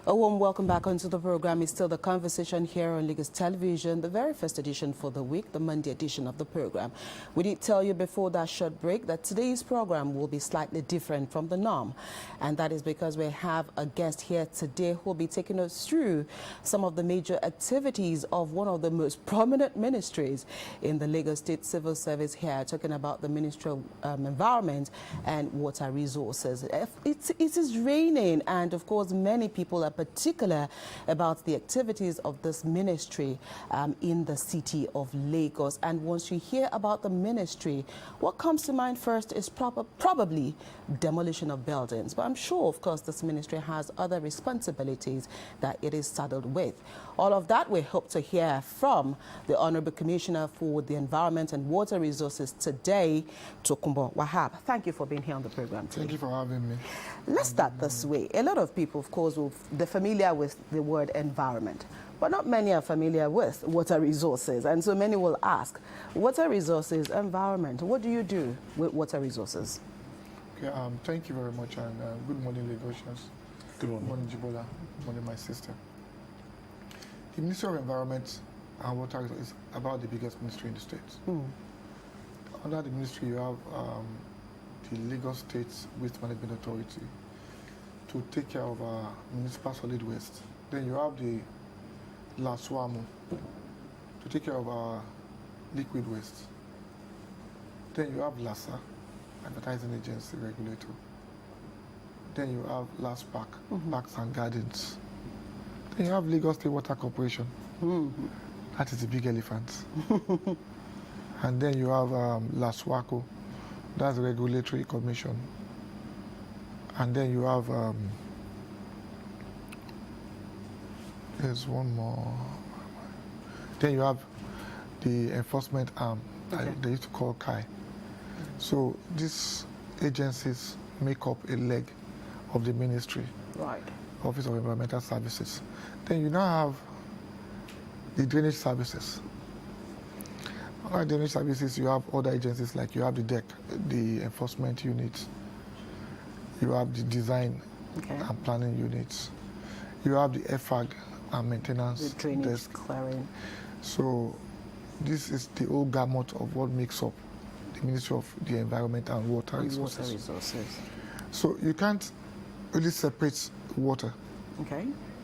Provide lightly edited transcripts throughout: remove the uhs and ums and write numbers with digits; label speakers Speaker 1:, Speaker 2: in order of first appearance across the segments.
Speaker 1: A warm welcome back onto the program. It's still the conversation here on Lagos Television, the very first edition for the week, the Monday edition of the program. We did tell you before that short break that today's program will be slightly different from the norm. And that is because we have a guest here today who will be taking us through some of the major activities of one of the most prominent ministries in the Lagos State Civil Service here, talking about the Ministry of Environment and Water Resources. It is raining, and of course many people are particular about the activities of this ministry in the city of Lagos. And once you hear about the ministry, what comes to mind first is probably demolition of buildings. But I'm sure, of course, this ministry has other responsibilities that it is saddled with. All of that we hope to hear from the Honorable Commissioner for the Environment and Water Resources today, Tokunbo. Wahab, thank you for being here on the program today.
Speaker 2: Thank you for having me.
Speaker 1: Let's start this way. A lot of people, of course, they're familiar with the word environment, but not many are familiar with water resources. And so many will ask, water resources, environment, what do you do with water resources?
Speaker 2: Okay, thank you very much, and good morning, Lagosians.
Speaker 3: Good morning.
Speaker 2: Good morning, Jibola. Good morning, my sister. The Ministry of Environment and Water is about the biggest ministry in the state. Under the ministry, you have the Lagos State Waste Management Authority to take care of municipal solid waste. Then you have the LASWAMU to take care of our liquid waste. Then you have LASA, Advertising Agency Regulator. Then you have LASPAC, Parks and Gardens. Then you have Lagos State Water Corporation. That is the big elephant. And then you have LASWACO, that's the Regulatory Commission. And then you have, there's one more. Then you have the enforcement arm, that they used to call KAI. So these agencies make up a leg of the ministry,
Speaker 1: Right.
Speaker 2: Office of Environmental Services. Then you now have the drainage services. Under drainage services, you have other agencies like you have the DEC, the enforcement unit. You have the design and planning units. You have the FAG and maintenance
Speaker 1: The drainage
Speaker 2: desk.
Speaker 1: clearing.
Speaker 2: So this is the whole gamut of what makes up the Ministry of the Environment and Water Resources.
Speaker 1: Water resources.
Speaker 2: So you can't really separate water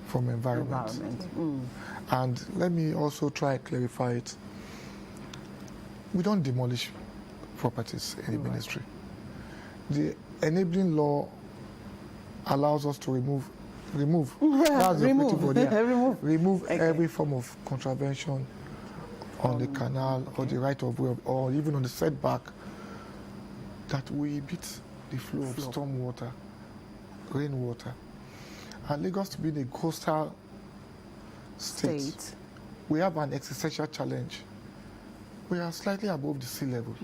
Speaker 2: from environment. And let me also try to clarify it. We don't demolish properties in the ministry. The enabling law allows us to remove that's the operative word, remove every form of contravention on the canal or the right of way or even on the setback that will inhibit the flow of storm water, rainwater. And Lagos being a coastal state, we have an existential challenge. We are slightly above the sea level.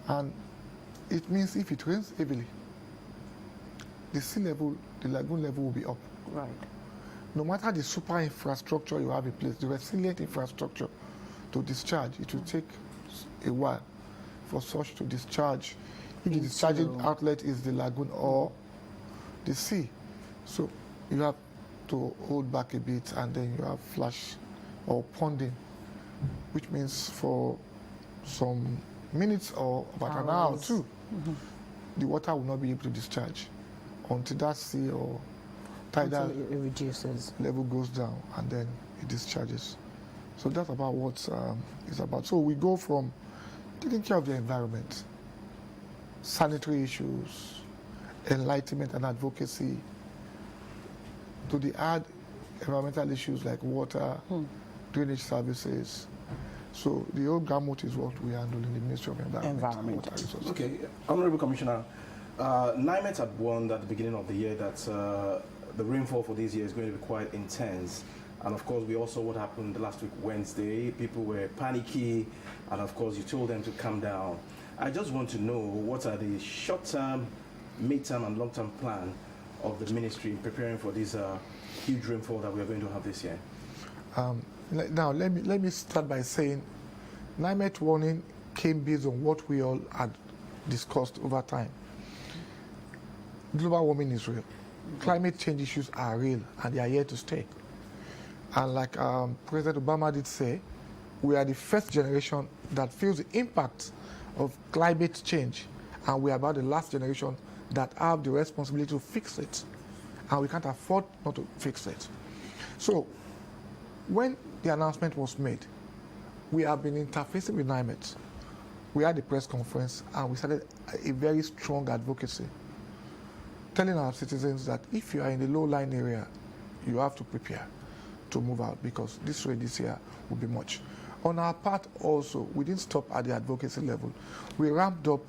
Speaker 2: And it means if it rains heavily, the sea level, the lagoon level will be up.
Speaker 1: Right.
Speaker 2: No matter the super infrastructure you have in place, the resilient infrastructure to discharge, it will take a while for such to discharge if the discharging outlet is the lagoon or the sea. So you have to hold back a bit, and then you have flash or ponding, which means for some minutes or about an hour or two, the water will not be able to discharge until that sea or tidal level goes down, and then it discharges. So that's about what it's about. So we go from taking care of the environment, sanitary issues, enlightenment and advocacy, to the hard environmental issues like water, drainage services. So the whole gamut is what we handle in the Ministry of Environment and Water Resources.
Speaker 3: Okay, Honorable Commissioner, NIMET had warned at the beginning of the year that the rainfall for this year is going to be quite intense. And of course, we also what happened last week, Wednesday, people were panicky, and of course, you told them to calm down. I just want to know what are the short-term, mid-term, and long-term plan of the ministry in preparing for this huge rainfall that we are going to have this year?
Speaker 2: Now, let me start by saying NIMET warning came based on what we all had discussed over time. Global warming is real. climate change issues are real and they are here to stay. And like President Obama did say, we are the first generation that feels the impact of climate change, and we are about the last generation that have the responsibility to fix it. And we can't afford not to fix it. So when the announcement was made, we have been interfacing with NIMET. We had a press conference and we started a very strong advocacy, telling our citizens that if you are in the low-lying area, you have to prepare to move out because this rain this year will be much. On our part also, we didn't stop at the advocacy level. We ramped up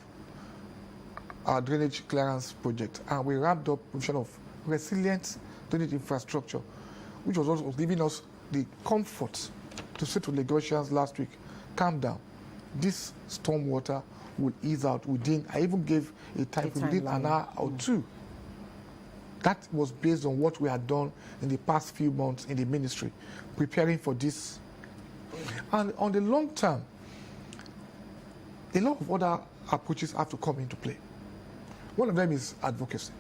Speaker 2: our drainage clearance project and we ramped up provision of resilient drainage infrastructure, which was also giving us the comfort to say to Lagosians last week, calm down. This storm water will ease out within, I even gave a time within an hour or two. That was based on what we had done in the past few months in the ministry, preparing for this. And on the long term, a lot of other approaches have to come into play. One of them is advocacy.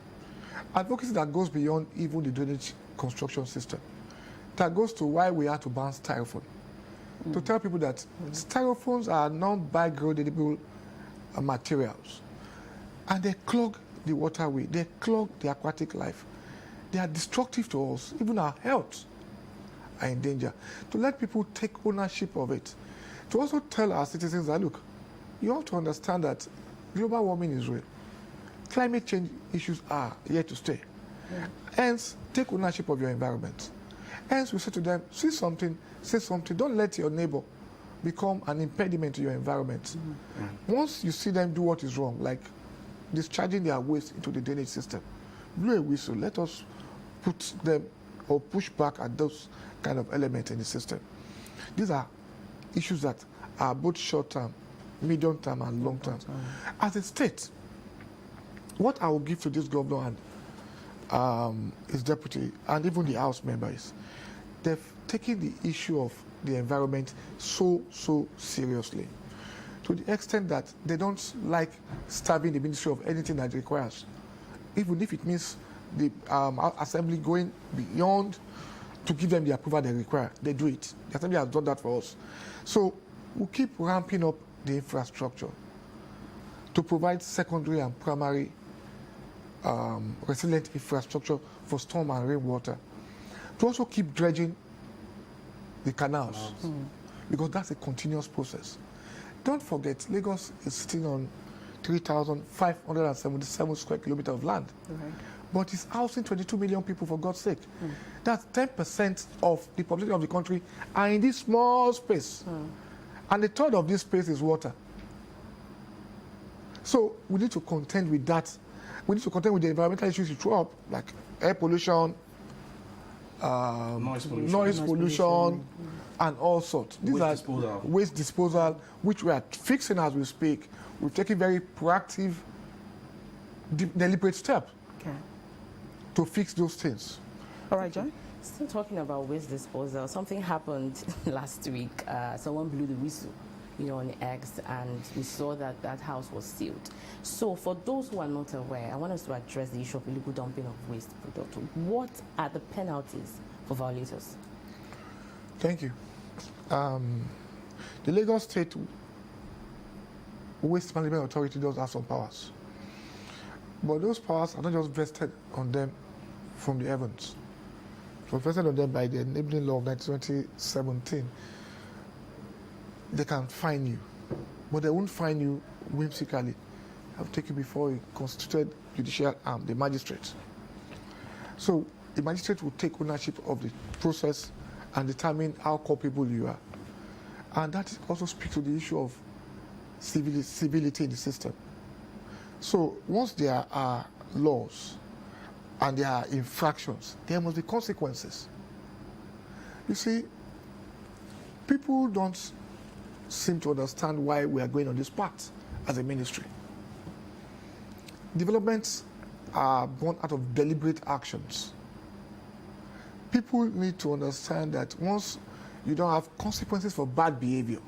Speaker 2: Advocacy that goes beyond even the drainage construction system. That goes to why we have to ban styrofoam. To tell people that styrofoams are non-biodegradable materials. And they clog the waterway, they clog the aquatic life. They are destructive to us, even our health are in danger. To let people take ownership of it. To also tell our citizens that, look, you have to understand that global warming is real. Climate change issues are here to stay. Hence, take ownership of your environment. Hence, we say to them, see something, say something. Don't let your neighbor become an impediment to your environment. Once you see them do what is wrong, like discharging their waste into the drainage system, blow a whistle. Let us put them or push back at those kind of elements in the system. These are issues that are both short-term, medium-term, and long-term. As a state, what I will give to this governor and his deputy, and even the House members, they've taken the issue of the environment so seriously, to the extent that they don't like starving the ministry of anything that it requires, even if it means the assembly going beyond to give them the approval they require. They do it. The assembly has done that for us. So we'll keep ramping up the infrastructure to provide secondary and primary resilient infrastructure for storm and rainwater, to also keep dredging the canals, because that's a continuous process. Don't forget, Lagos is sitting on 3,577 square kilometers of land, but it's housing 22 million people, for God's sake. That's 10% of the population of the country are in this small space, and a third of this space is water. So we need to contend with that. We need to contend with the environmental issues you throw up, like air pollution, noise pollution, and all sorts. These are waste disposal, which we are fixing as we speak. We're taking very proactive, deliberate steps to fix those things.
Speaker 1: All right, John?
Speaker 4: Still talking about waste disposal, something happened last week. Someone blew the whistle, on X, and we saw that that house was sealed. So for those who are not aware, I want us to address the issue of illegal dumping of waste product. What are the penalties for violators?
Speaker 2: Thank you. The Lagos State Waste Management Authority does have some powers. But those powers are not just vested on them from the heavens. It was vested on them by the enabling law of 2017. They can fine you, but they won't fine you whimsically. They have to take you before a constituted judicial arm, the magistrate. So the magistrate will take ownership of the process and determine how culpable you are. And that also speaks to the issue of civility in the system. So once there are laws and there are infractions, there must be consequences. You see, people don't seem to understand why we are going on this path as a ministry. Developments are born out of deliberate actions. People need to understand that once you don't have consequences for bad behavior,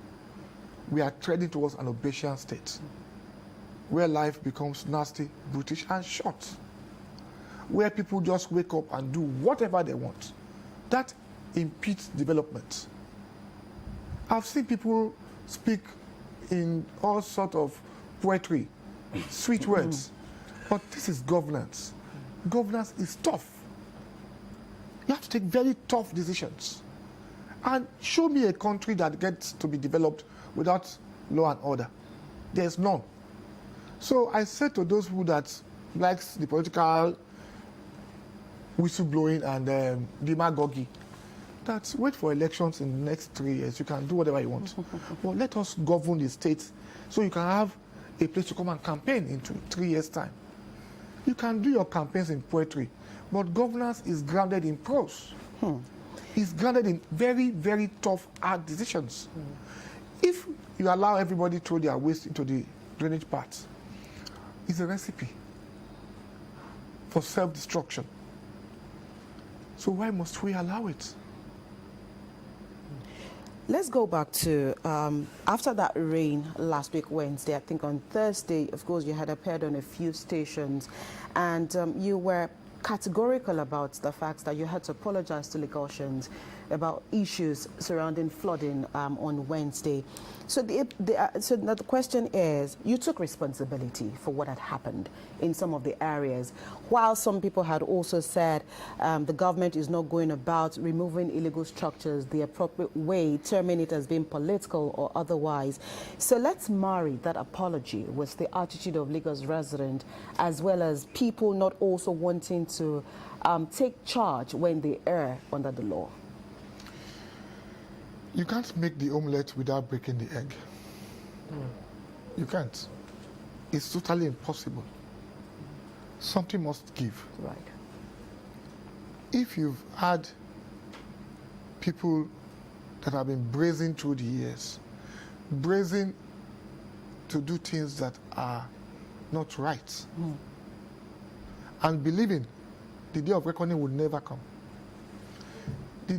Speaker 2: we are treading towards an Obesian state, where life becomes nasty, brutish, and short. where people just wake up and do whatever they want. That impedes development. I've seen people speak in all sorts of poetry, sweet words, but this is governance. Governance is tough. You have to take very tough decisions. And show me a country that gets to be developed without law and order. There's none. So I said to those who that likes the political whistleblowing and demagoguery, that wait for elections in the next 3 years. You can do whatever you want. But let us govern the state so you can have a place to come and campaign in 3 years' time. You can do your campaigns in poetry, but governance is grounded in prose. It's grounded in very, very tough, hard decisions. If you allow everybody to throw their waste into the drainage paths, it's a recipe for self-destruction. So why must we allow it?
Speaker 1: Let's go back to after that rain last week Wednesday. I think on Thursday, of course, you had appeared on a few stations, and you were categorical about the fact that you had to apologize to Lagosians about issues surrounding flooding on Wednesday. So so now the question is, you took responsibility for what had happened in some of the areas, while some people had also said the government is not going about removing illegal structures the appropriate way, terming it as being political or otherwise. So let's marry that apology with the attitude of Lagos residents, as well as people not also wanting to take charge when they err under the law.
Speaker 2: You can't make the omelette without breaking the egg. You can't. It's totally impossible. Something must give.
Speaker 1: Right.
Speaker 2: If you've had people that have been brazen through the years, brazen to do things that are not right, and believing the day of reckoning would never come. The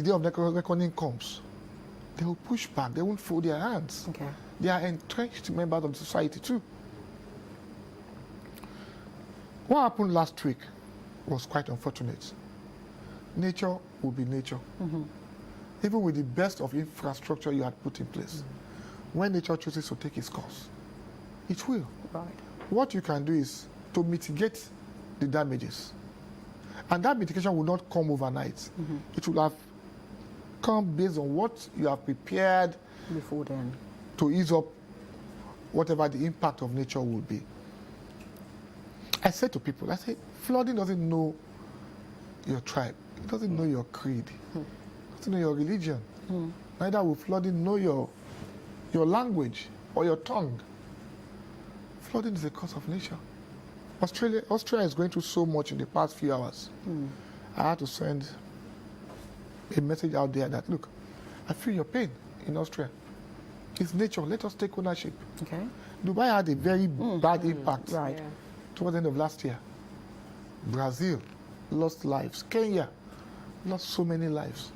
Speaker 2: day of reckoning comes, they will push back. They won't fold their hands.
Speaker 1: Okay.
Speaker 2: They are entrenched members of the society too. What happened last week was quite unfortunate. Nature will be nature. Even with the best of infrastructure you had put in place, when nature chooses to take its course, it will.
Speaker 1: Right.
Speaker 2: What you can do is to mitigate the damages. And that mitigation will not come overnight. It will have come based on what you have prepared
Speaker 1: Before then.
Speaker 2: to ease up whatever the impact of nature will be. I said to people, I said, flooding doesn't know your tribe. It doesn't know your creed. It doesn't know your religion. Neither will flooding know your language or your tongue. Flooding is a cause of nature. Australia is going through so much in the past few hours. I had to send a message out there that, look, I feel your pain in Austria. It's nature. Let us take ownership.
Speaker 1: Okay.
Speaker 2: Dubai had a very bad impact
Speaker 1: Right.
Speaker 2: towards the end of last year. Brazil lost lives. Kenya lost so many lives.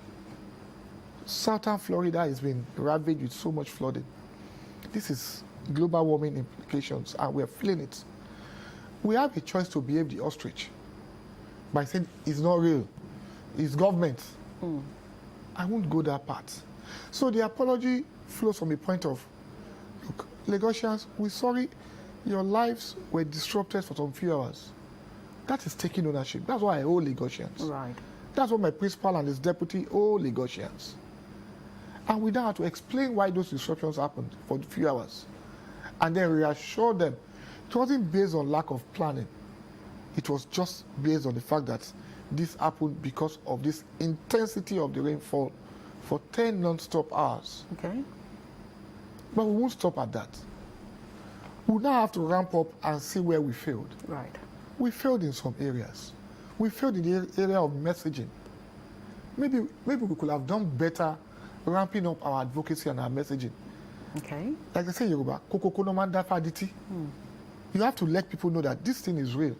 Speaker 2: Southern Florida has been ravaged with so much flooding. This is global warming implications, and we're feeling it. We have a choice to behave the ostrich by saying it's not real, it's government. I won't go that part. So the apology flows from a point of, look, Lagosians, we're sorry your lives were disrupted for some few hours. That is taking ownership. That's why I owe Lagosians.
Speaker 1: Right.
Speaker 2: That's what my principal and his deputy owe Lagosians. And we now have to explain why those disruptions happened for a few hours. And then reassure them. It wasn't based on lack of planning. It was just based on the fact that this happened because of this intensity of the rainfall for 10 non-stop hours.
Speaker 1: Okay.
Speaker 2: But we won't stop at that. We now have to ramp up and see where we failed.
Speaker 1: Right.
Speaker 2: We failed in some areas. We failed in the area of messaging. Maybe we could have done better ramping up our advocacy and our messaging.
Speaker 1: Okay.
Speaker 2: Like they say in Yoruba, "Kokoko no man dafa aditi." You have to let people know that this thing is real.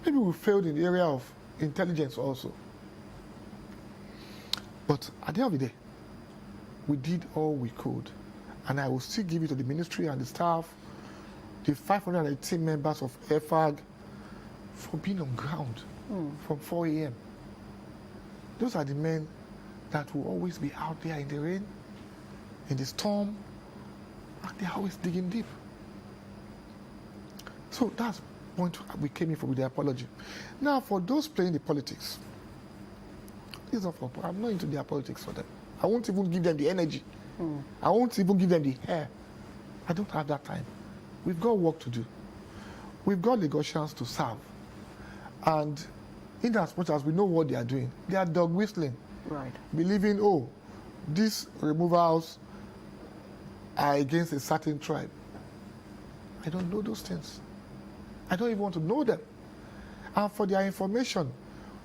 Speaker 2: Maybe we failed in the area of intelligence also. But at the end of the day, we did all we could. And I will still give it to the ministry and the staff, the 518 members of EFAG, for being on ground from 4 a.m. Those are the men that will always be out there in the rain, in the storm, and they're always digging deep. So that's point we came in for with the apology. Now, for those playing the politics, I'm not into their politics for them. I won't even give them the energy. I won't even give them the hair. I don't have that time. We've got work to do. We've got Lagosians to serve. And in as much as we know what they are doing, they are dog whistling.
Speaker 1: Right.
Speaker 2: Believing, oh, these removals are against a certain tribe. I don't know those things. I don't even want to know them. And for their information,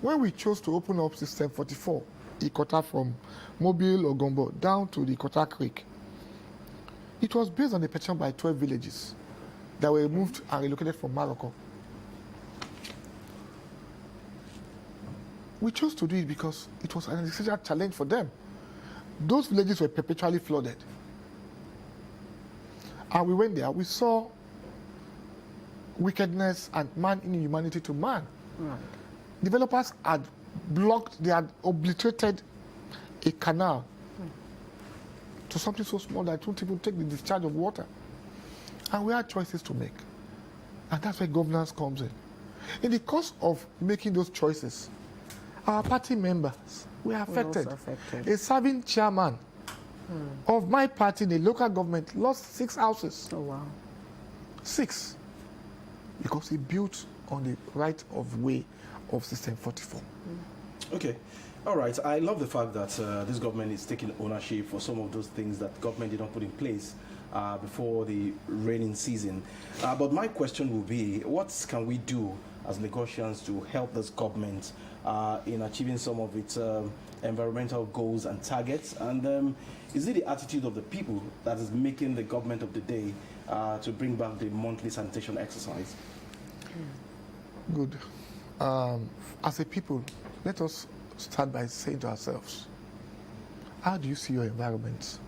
Speaker 2: when we chose to open up System 44, Ikota from Mobile or Gombo down to the Ikota Creek, it was based on a petition by 12 villages that were moved and relocated from Morocco. We chose to do it because it was an essential challenge for them. Those villages were perpetually flooded. And we went there, we saw wickedness and man inhumanity to man.
Speaker 1: Right.
Speaker 2: Developers had blocked, they had obliterated a canal to something so small that it won't even take the discharge of water. And we had choices to make. And that's where governance comes in. In the course of making those choices, our party members were affected. A serving chairman of my party in the local government lost 6 houses.
Speaker 1: Oh, wow.
Speaker 2: 6. Because he built on the right of way of System 44.
Speaker 3: Okay. All right. I love the fact that this government is taking ownership for some of those things that government did not put in place before the raining season. But my question will be, what can we do as Lagosians to help this government in achieving some of its environmental goals and targets? And is it the attitude of the people that is making the government of the day to bring back the monthly sanitation exercise?
Speaker 2: Good. As a people, let us start by saying to ourselves, how do you see your environment?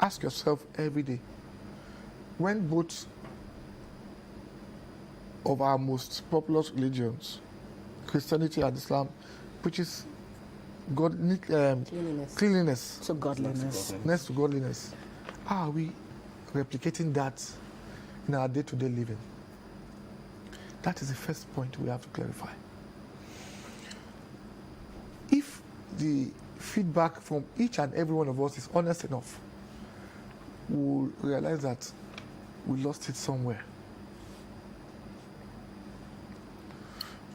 Speaker 2: Ask yourself every day, when both of our most populous religions, Christianity and Islam, preaches cleanliness
Speaker 1: So godliness.
Speaker 2: next to godliness, how are we replicating that in our day-to-day living? That is the first point we have to clarify. If the feedback from each and every one of us is honest enough, we'll realize that we lost it somewhere.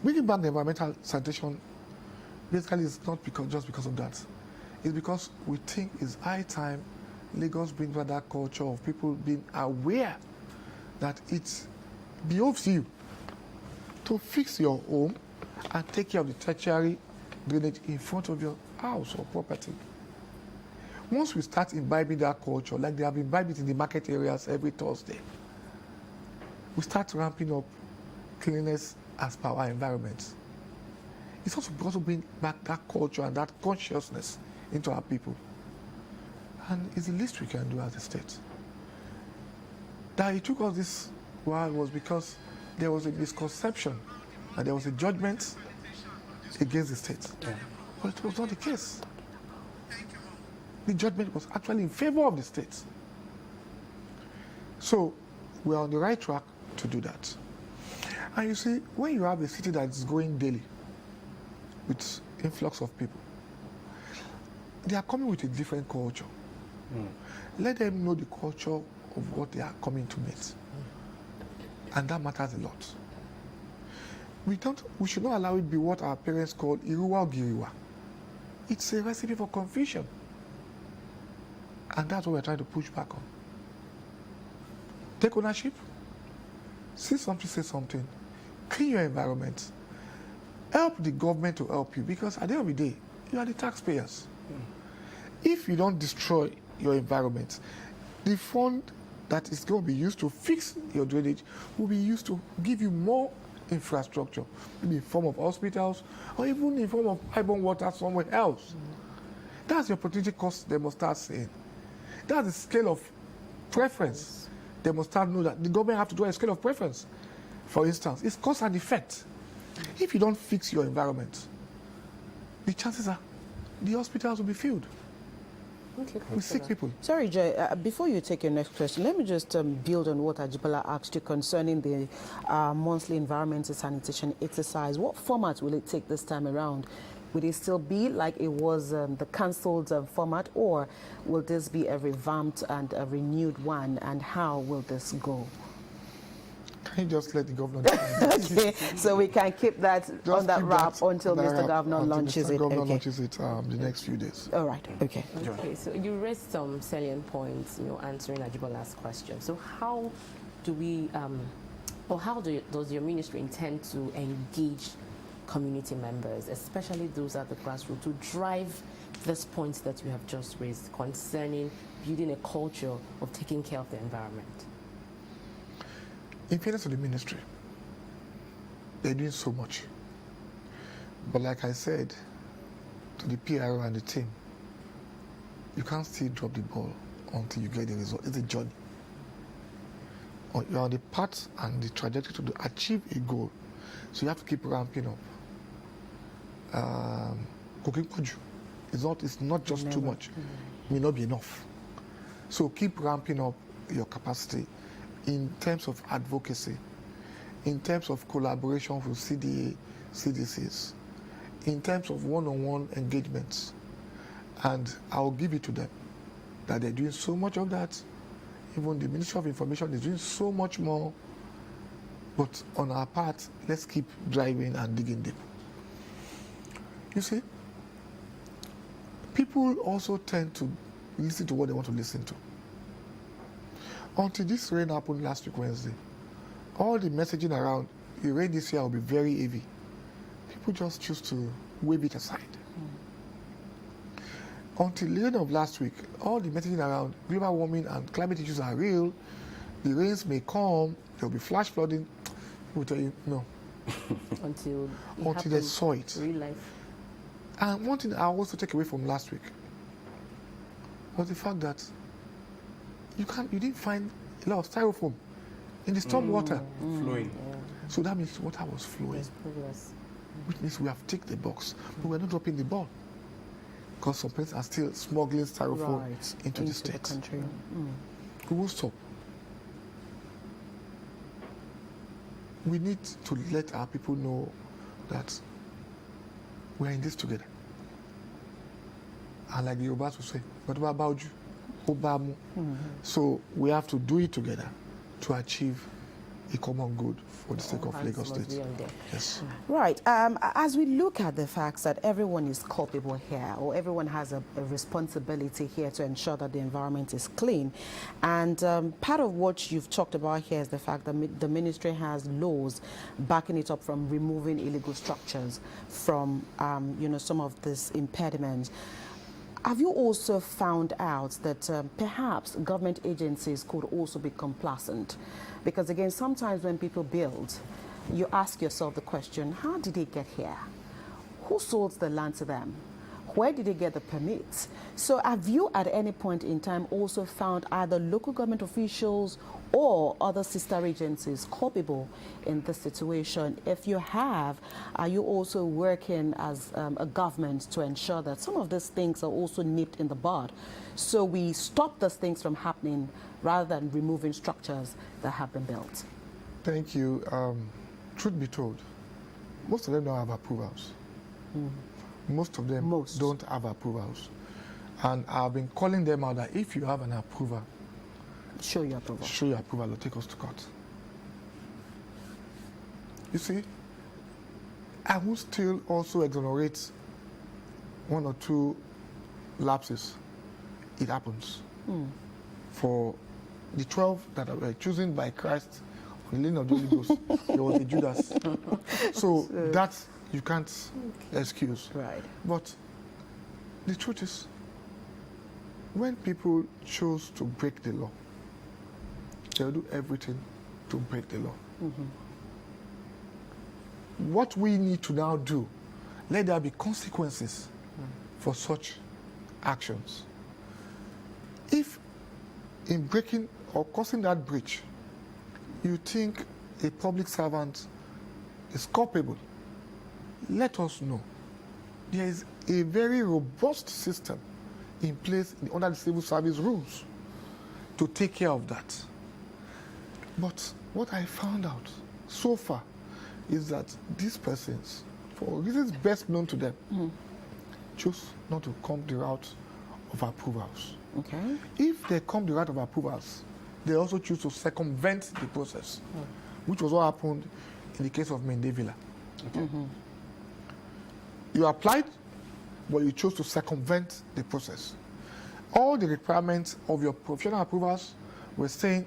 Speaker 2: Bringing back the environmental sanitation basically is not just because of that. It's because we think it's high time Lagos brings back that culture of people being aware that it behoves you to fix your home and take care of the tertiary drainage in front of your house or property. Once we start imbibing that culture, like they have imbibed it in the market areas every Thursday, we start ramping up cleanliness as per our environment. It's also bring back that culture and that consciousness into our people. And it's the least we can do as a state. That it took us this while was because there was a misconception and there was a judgment against the state.
Speaker 3: Yeah.
Speaker 2: But it was not the case. The judgment was actually in favor of the state. So we are on the right track to do that. And you see, when you have a city that is growing daily with influx of people, they are coming with a different culture. Let them know the culture of what they are coming to meet. And that matters a lot. We should not allow it be what our parents called Iruwa Giriwa. It's a recipe for confusion. And that's what we're trying to push back on. Take ownership. See something, say something. Clean your environment. Help the government to help you, because at the end of the day, you are the taxpayers. If you don't destroy your environment, the fund that is going to be used to fix your drainage will be used to give you more infrastructure, maybe in form of hospitals or even in form of high-borne water somewhere else. That's the opportunity cost they must start saying. That's the scale of preference. They must start know that the government have to do a scale of preference. for instance, it's cause and effect. If you don't fix your environment, the chances are the hospitals will be filled
Speaker 4: Okay,
Speaker 2: with sick people.
Speaker 1: Sorry, Jay, before you take your next question, let me just build on what Ajibola asked you concerning the monthly environmental sanitation exercise. What format will it take this time around? Will it still be like it was the cancelled format, or will this be a revamped and a renewed one, and how will this go?
Speaker 2: Can you just let the governor decide?
Speaker 1: Okay, so we can keep that on that wrap until Mr. Governor launches it.
Speaker 2: Governor
Speaker 1: Okay.
Speaker 2: launches it the next few days.
Speaker 1: All right. Okay.
Speaker 4: Okay, so you raised some salient points, answering Ajibola's question. So how do we, or how does your ministry intend to engage community members, especially those at the grassroots, to drive this point that you have just raised concerning building a culture of taking care of the environment?
Speaker 2: In fairness to the ministry, they're doing so much. But like I said to the PRO and the team, you can't still drop the ball until you get the result. It's a journey. You're on the path and the trajectory to achieve a goal. So you have to keep ramping up. Cooking it's not just too much. It may not be enough. So keep ramping up your capacity in terms of advocacy, in terms of collaboration with CDA, CDCs, in terms of one-on-one engagements. And I'll give it to them that they're doing so much of that. Even the Ministry of Information is doing so much more. But on our part, let's keep driving and digging deep. You see, people also tend to listen to what they want to listen to. Until this rain happened last week, Wednesday, all the messaging around, the rain this year will be very heavy. People just choose to wave it aside. Until the end of last week, all the messaging around global warming and climate issues are real. The rains may come, there will be flash flooding. People will tell you, no.
Speaker 4: Until
Speaker 2: they saw it.
Speaker 4: Real life.
Speaker 2: And one thing I also take away from last week was the fact that you didn't find a lot of styrofoam in the storm water.
Speaker 3: Flowing.
Speaker 4: Yeah.
Speaker 2: So that means water was flowing,
Speaker 4: There's progress.
Speaker 2: which means we have ticked the box, but we're not dropping the ball. Because some places are still smuggling styrofoam into the state.
Speaker 1: country.
Speaker 2: We won't stop. We need to let our people know that we're in this together. And like the Yorubas will say, what about you? Obamu. So we have to do it together to achieve a common good for the sake of
Speaker 4: Hands
Speaker 2: Lagos
Speaker 4: must
Speaker 2: State.
Speaker 4: be on deck.
Speaker 2: Yes.
Speaker 1: Right. As we look at the facts that everyone is culpable here, or everyone has a responsibility here to ensure that the environment is clean, and part of what you've talked about here is the fact that the ministry has laws backing it up from removing illegal structures from, some of these impediments. Have you also found out that perhaps government agencies could also be complacent? Because again, sometimes when people build, you ask yourself the question, how did they get here? Who sold the land to them? Where did they get the permits? So have you at any point in time also found either local government officials or other sister agencies culpable in this situation? If you have, are you also working as a government to ensure that some of these things are also nipped in the bud, so we stop those things from happening rather than removing structures that have been built?
Speaker 2: Thank you. Truth be told, most of them don't have approvals. Most of them don't have approvals. And I've been calling them out that if you have an approval,
Speaker 1: Show your approval.
Speaker 2: show your approval or take us to court. You see, I will still also exonerate one or two lapses. It happens. For the 12 that were chosen by Christ on the lane of the Holy Ghost, there was a Judas. So that you can't excuse.
Speaker 1: Right.
Speaker 2: But the truth is, when people choose to break the law, they'll do everything to break the law. What we need to now do, let there be consequences for such actions. If in breaking or causing that breach, you think a public servant is culpable, let us know. There is a very robust system in place under the civil service rules to take care of that. But what I found out so far is that these persons, for reasons best known to them, choose not to come the route of approvals.
Speaker 1: Okay.
Speaker 2: If they come the route of approvals, they also choose to circumvent the process, which was what happened in the case of Mendevilla. Okay. You applied, but you chose to circumvent the process. All the requirements of your professional approvals were saying,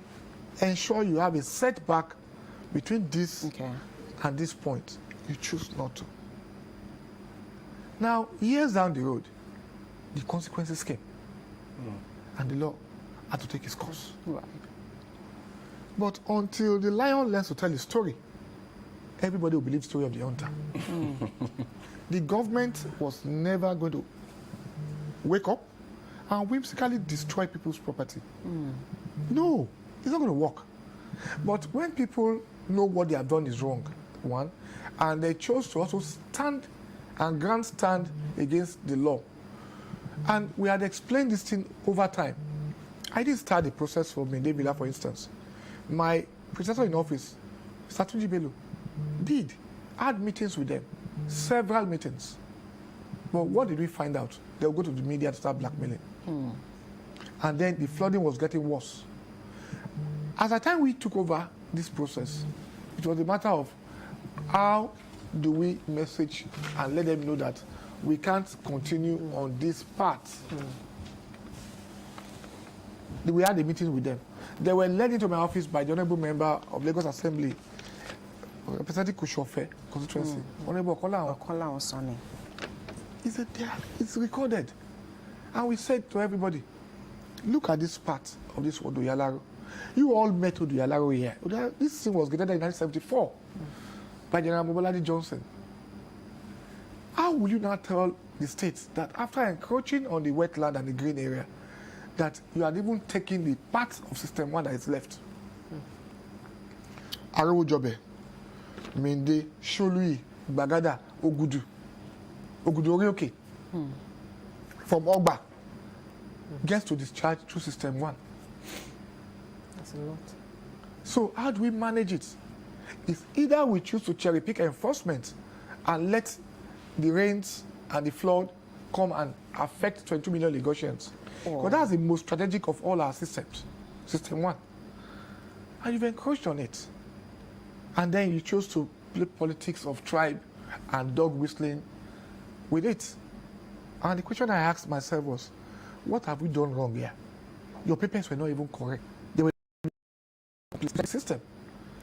Speaker 2: ensure you have a setback between this and this point. You choose not to. Now, years down the road, the consequences came. And the law had to take its course.
Speaker 1: Right.
Speaker 2: But until the lion learns to tell his story, everybody will believe the story of the hunter. The government was never going to wake up and whimsically destroy people's property. No, it's not going to work. But when people know what they have done is wrong, one, and they chose to also stand and grandstand against the law. And we had explained this thing over time. I didn't start the process for Mendevilla, for instance. My predecessor in office, Satunji Bello, did. Had meetings with them, several meetings. But what did we find out? They would go to the media to start blackmailing. And then the flooding was getting worse. As the time we took over this process, it was a matter of how do we message and let them know that we can't continue on this path. We had a meeting with them. They were led into my office by the Honorable Member of Lagos Assembly, representing Kushofe constituency, Honorable Okola
Speaker 1: Osani.
Speaker 2: He said, yeah, it's recorded. And we said to everybody, look at this part of this Odo Yalaro. You all met Odo Yalaro here. This thing was created in 1974 by General Mobolade Johnson. How will you now tell the states that after encroaching on the wetland and the green area, that you are even taking the part of System 1 that is left? Arowo Jobe, Mende, Sholui, Bagada, Ogudu Orioke, from Ogba, gets to discharge through System 1.
Speaker 1: That's a lot.
Speaker 2: So how do we manage it? It's either we choose to cherry pick enforcement and let the rains and the flood come and affect 22 million Lagosians. Because that's the most strategic of all our systems, System 1. And you've encroached on it. And then you chose to play politics of tribe and dog whistling with it. And the question I asked myself was, what have we done wrong here? Your papers were not even correct. They were the system.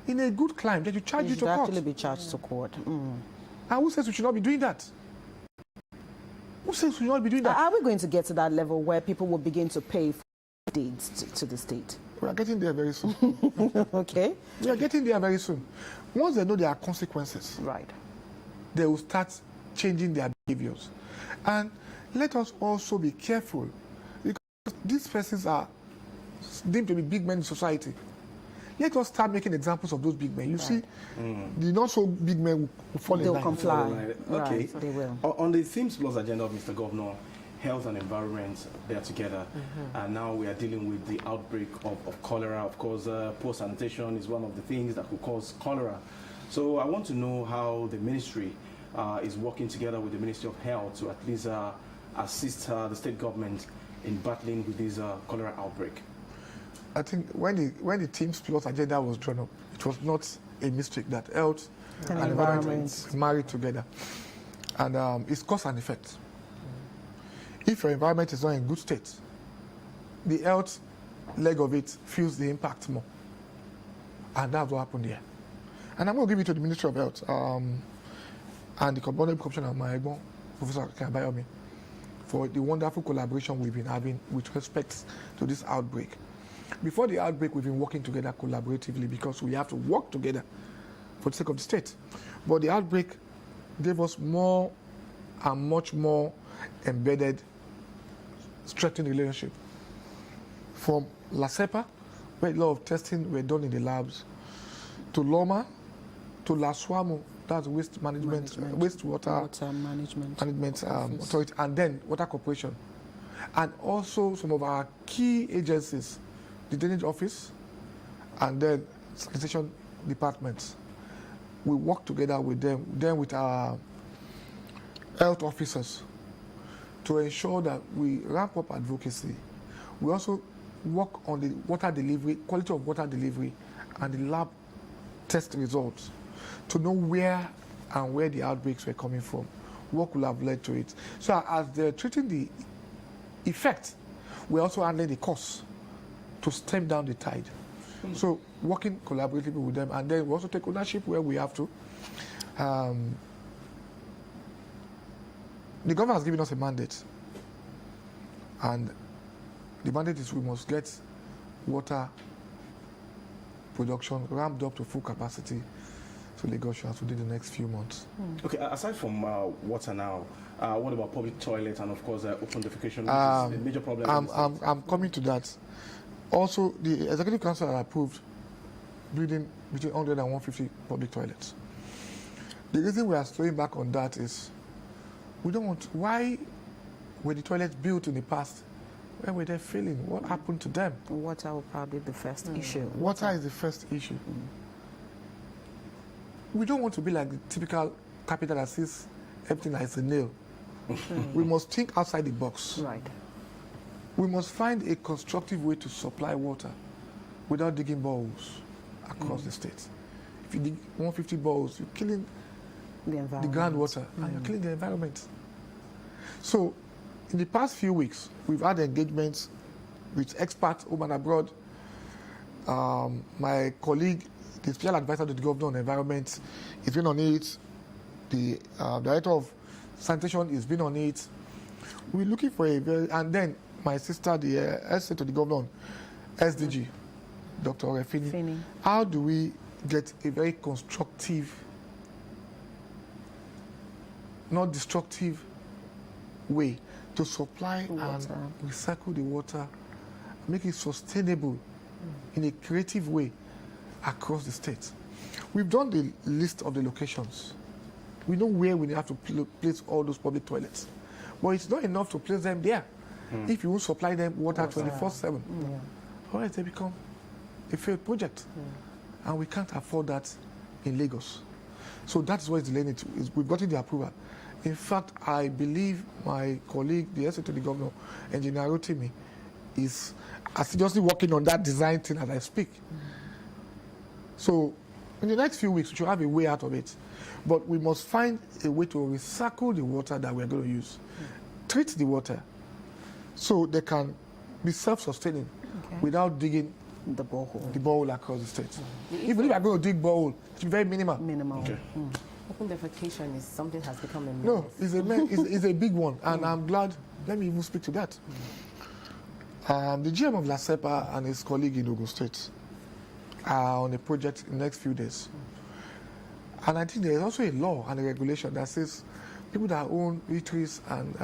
Speaker 2: In a good climate, that you charge you to court.
Speaker 1: Actually be charged to court.
Speaker 2: And who says we should not be doing that? Who says we should not be doing that?
Speaker 1: Are we going to get to that level where people will begin to pay for deeds to the state?
Speaker 2: We are getting there very soon.
Speaker 1: Okay.
Speaker 2: We are getting there very soon. Once they know there are consequences,
Speaker 1: Right.
Speaker 2: they will start changing their behaviors. And let us also be careful, because these persons are deemed to be big men in society. Let us start making examples of those big men. You see, the not so big men will fall in line.
Speaker 1: They'll comply.
Speaker 3: Okay.
Speaker 1: Right, they will.
Speaker 3: On the Themes Plus agenda of Mr. Governor, health and environment, they are together. And now we are dealing with the outbreak of cholera. Of course, poor sanitation is one of the things that could cause cholera. So I want to know how the ministry is working together with the Ministry of Health to at least assist the state government in battling with this cholera outbreak.
Speaker 2: I think when the Teams Plus agenda was drawn up, it was not a mistake that health and environment married together. And it's cause and effect. If your environment is not in good state, the health leg of it feels the impact more. And that's what happened here. And I'm going to give it to the Ministry of Health and the Honorable Commissioner of my Professor Kabayomi, for the wonderful collaboration we've been having with respect to this outbreak. Before the outbreak, we've been working together collaboratively because we have to work together for the sake of the state. But the outbreak gave us more and much more embedded, strengthened relationship. From LACEPA, where a lot of testing were done in the labs, to Loma, to Laswamo, that's wastewater management authority, and then Water Corporation. And also some of our key agencies, the Drainage Office, and then Sanitation departments. We work together with them, then with our health officers, to ensure that we ramp up advocacy. We also work on the water delivery, quality of water delivery, and the lab test results to know where and where the outbreaks were coming from, what could have led to it. So as they're treating the effect, we're also handling the cause to stem down the tide. So working collaboratively with them, and then we also take ownership where we have to. The government has given us a mandate, and the mandate is we must get water production ramped up to full capacity to Lagos within the next few months.
Speaker 3: Okay, aside from water now, what about public toilets and of course open defecation, which is a major problem?
Speaker 2: I'm coming to that. Also, the Executive Council has approved building between 100 and 150 public toilets. The reason we are slowing back on that is we don't want. Why were the toilets built in the past? Where were they failing? What happened to them?
Speaker 1: Water will probably be the first issue.
Speaker 2: Water is the first issue. We don't want to be like the typical capital that sees everything as a nail. We must think outside the box.
Speaker 1: Right.
Speaker 2: We must find a constructive way to supply water without digging boreholes across the state. If you dig 150 boreholes, you're killing the groundwater and you're killing the environment. So, in the past few weeks, we've had engagements with experts home and abroad. My colleague, the special advisor to the governor on environment, has been on it. The director of sanitation has been on it. We're looking for a very, and then my sister, the essay to the governor, SDG, Dr. Refini. How do we get a very constructive, not destructive way to supply and recycle the water, make it sustainable in a creative way across the state? We've done the list of the locations. We know where we have to place all those public toilets. But it's not enough to place them there. If you won't supply them water 24/7, all right, they become a failed project. And we can't afford that in Lagos. So that's why it's delaying it. We've gotten the approval. In fact, I believe my colleague, the essay to the governor, Engineer Rotimi, is assiduously working on that design thing as I speak. So in the next few weeks, we should have a way out of it. But we must find a way to recycle the water that we're going to use. Treat the water so they can be self-sustaining without digging
Speaker 1: the
Speaker 2: borehole across the state. Even if we are going to dig borehole, it's very minimal.
Speaker 3: Okay.
Speaker 4: Open defecation is something that has become a menace.
Speaker 2: No, it's a big one, and I'm glad. Let me even speak to that. The GM of LASEPA and his colleague in Ogun State are on a project in the next few days. And I think there is also a law and a regulation that says people that own eateries and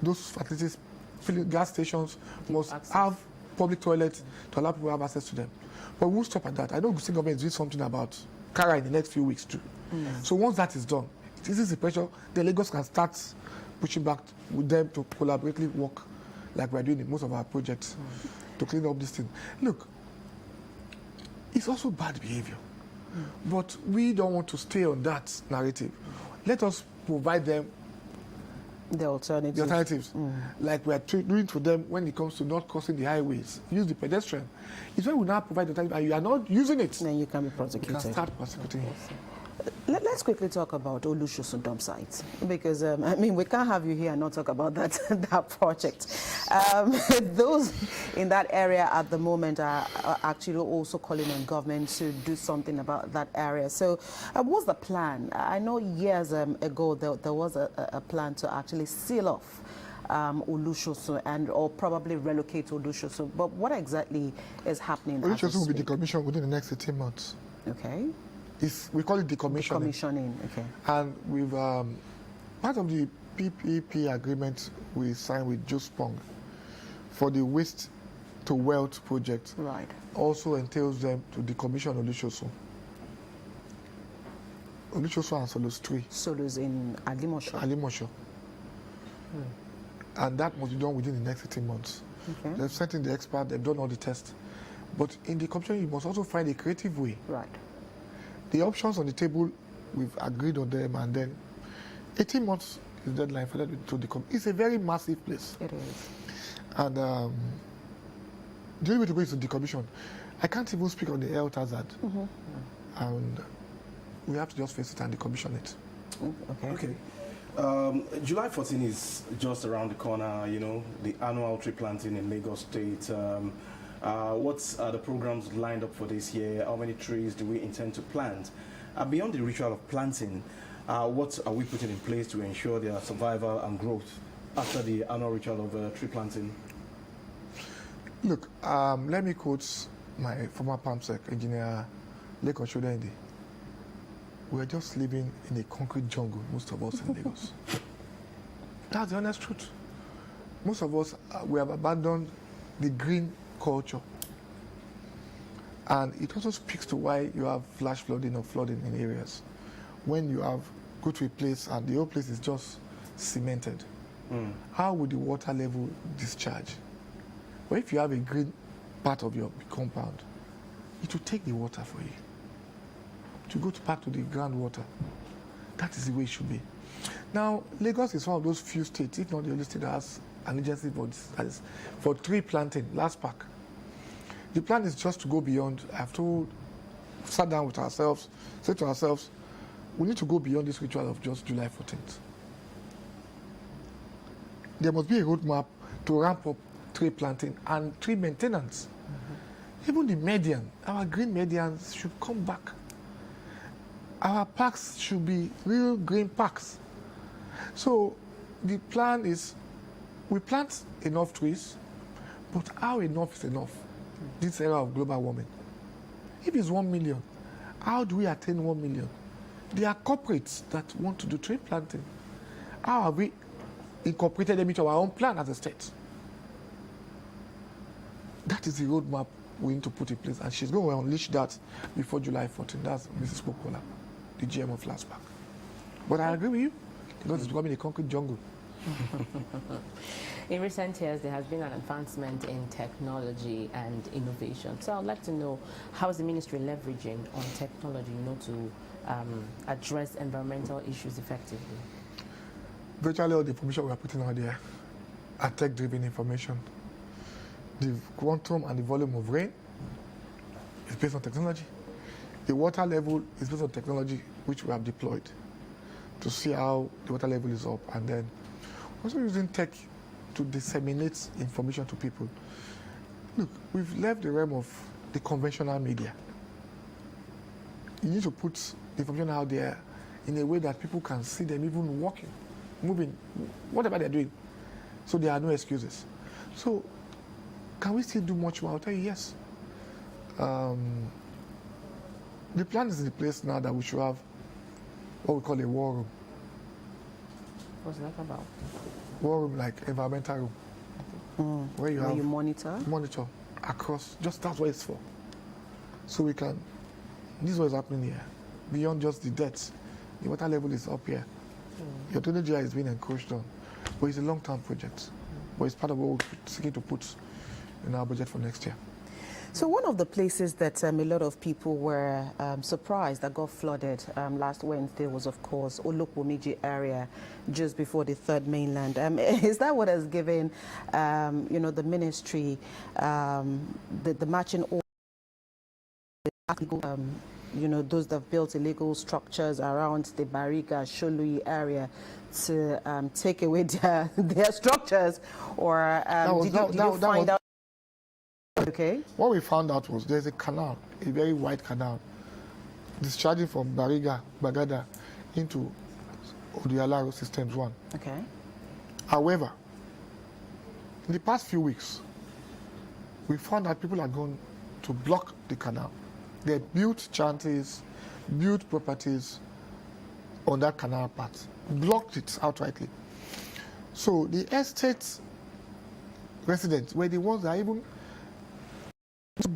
Speaker 2: those facilities, gas stations, must have public toilets to allow people to have access to them. But we won't stop at that. I know the state government is doing something about Kara in the next few weeks too. So once that is done, it eases the pressure. The Lagos can start pushing back with them to collaboratively work like we're doing in most of our projects to clean up this thing. Look, it's also bad behavior. But we don't want to stay on that narrative. Let us provide them
Speaker 1: the alternatives.
Speaker 2: Like we are doing to them when it comes to not crossing the highways. Use the pedestrian. It's when we now provide the alternative and you are not using it.
Speaker 1: Then you can be prosecuted.
Speaker 2: You can start prosecuting.
Speaker 1: Let's quickly talk about Olusosun dump sites, because I mean, we can't have you here and not talk about that project. Those in that area at the moment are actually also calling on government to do something about that area. So what's the plan? I know years ago there was a plan to actually seal off Olusosun and or probably relocate Olusosun. But what exactly is happening?
Speaker 2: Olusosun will be decommissioned within the next 18 months.
Speaker 1: Okay.
Speaker 2: We call it decommissioning.
Speaker 1: Decommissioning, okay.
Speaker 2: And we've part of the PPP agreement we signed with Jospong for the waste to wealth project
Speaker 1: Right.
Speaker 2: also entails them to decommission Olusoso. Olusoso and Solos 3.
Speaker 1: Solos in Alimosho.
Speaker 2: Alimosho. And that must be done within the next 18 months.
Speaker 1: Okay.
Speaker 2: They've sent in the expert, they've done all the tests. But in the commission, you must also find a creative way.
Speaker 1: Right.
Speaker 2: The options on the table, we've agreed on them, and then 18 months is the deadline for that to decommission. It's a very massive place.
Speaker 1: It is.
Speaker 2: And the only way to go is to decommission. I can't even speak on the health hazard. And we have to just face it and decommission it.
Speaker 1: Okay.
Speaker 3: July 14 is just around the corner, you know, the annual tree planting in Lagos State. What's the programs lined up for this year? How many trees do we intend to plant? Beyond the ritual of planting, what are we putting in place to ensure their survival and growth after the annual ritual of tree planting?
Speaker 2: Look, let me quote my former PAMSEC engineer, Leko Shortterm. We're just living in a concrete jungle, most of us in Lagos. That's the honest truth. Most of us, we have abandoned the green culture. And it also speaks to why you have flash flooding or flooding in areas. When you have go to a place and the whole place is just cemented, how would the water level discharge? Well, if you have a green part of your compound, it will take the water for you. To go back to the groundwater. That is the way it should be. Now, Lagos is one of those few states, if not the only state, that has an agency for tree planting, last pack. The plan is just to go beyond. I've sat down with ourselves, said to ourselves, we need to go beyond this ritual of just July 14th. There must be a roadmap to ramp up tree planting and tree maintenance. Even the median, our green medians should come back. Our parks should be real green parks. So the plan is we plant enough trees, but how enough is enough? This era of global warming. If it's 1 million, how do we attain 1 million? There are corporates that want to do tree planting. How have we incorporated them into our own plan as a state? That is the roadmap we need to put in place, and she's going to unleash that before July 14. That's Mrs. Pokola, the GM of Last Park. But I agree with you, because it's becoming a concrete jungle.
Speaker 4: In recent years, there has been an advancement in technology and innovation. So I'd like to know, how is the ministry leveraging on technology, to address environmental issues effectively?
Speaker 2: Virtually all the information we are putting out there are tech-driven information. The quantum and the volume of rain is based on technology. The water level is based on technology which we have deployed to see how the water level is up, and then also using tech to disseminate information to people. Look, we've left the realm of the conventional media. You need to put the information out there in a way that people can see them even walking, moving, whatever they're doing. So there are no excuses. So can we still do much more? I'll tell you yes. The plan is in place now that we should have what we call a war room.
Speaker 4: What's that about?
Speaker 2: War room, like environmental room, where you monitor across. Just that's what it's for. So we can. This is what is happening here. Beyond just the debts, the water level is up here. Your technology is being encroached on, but it's a long-term project. But it's part of what we're seeking to put in our budget for next year.
Speaker 1: So one of the places that a lot of people were surprised that got flooded last Wednesday was, of course, Olokbomiji area, just before the third mainland. Is that what has given, the ministry the matching order, those that have built illegal structures around the Bariga, Sholui area to take away their structures? Or did you find out? Okay.
Speaker 2: What we found out was there's a canal, a very wide canal, discharging from Bagada into Odialaro Systems 1.
Speaker 1: Okay.
Speaker 2: However, in the past few weeks, we found that people are going to block the canal. They built Shanties, built properties on that canal part, blocked it outrightly. So the estate residents were the ones that even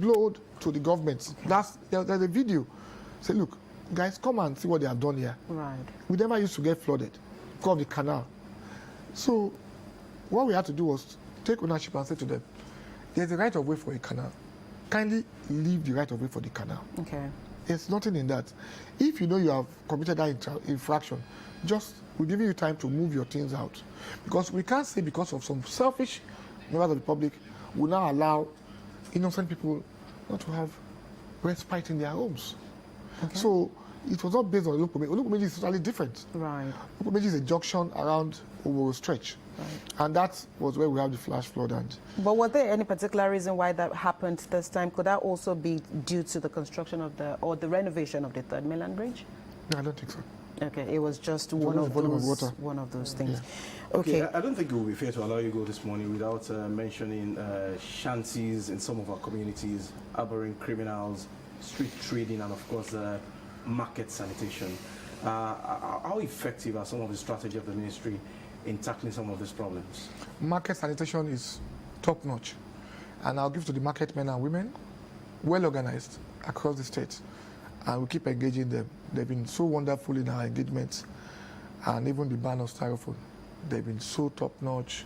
Speaker 2: blowed to the government. There's a video. Say, look, guys, come and see what they have done here.
Speaker 1: Right.
Speaker 2: We never used to get flooded because of the canal. So what we had to do was take ownership and say to them, there's a right of way for a canal. Kindly leave the right of way for the canal.
Speaker 1: Okay.
Speaker 2: There's nothing in that. If you know you have committed that infraction, we're giving you time to move your things out. Because we can't say because of some selfish members of the public will now allow innocent people not to have respite in their homes. Okay. So it was not based on Olukomeji. Olukomeji is totally different.
Speaker 1: Right.
Speaker 2: Olukomeji is a junction around Oworo Stretch. Right. And that was where we have the flash flood.
Speaker 1: But was there any particular reason why that happened this time? Could that also be due to the construction of the renovation of the Third Mainland Bridge?
Speaker 2: No, I don't think so.
Speaker 1: Okay, it was just one of those things.
Speaker 2: Yeah.
Speaker 1: Okay.
Speaker 3: I don't think it will be fair to allow you to go this morning without mentioning shanties in some of our communities, harboring criminals, street trading, and of course market sanitation. How effective are some of the strategy of the ministry in tackling some of these problems?
Speaker 2: Market sanitation is top-notch, and I'll give to the market men and women, well organized across the state, and we keep engaging them. They've been so wonderful in our engagements, and even the ban of styrofoam. They've been so top-notch,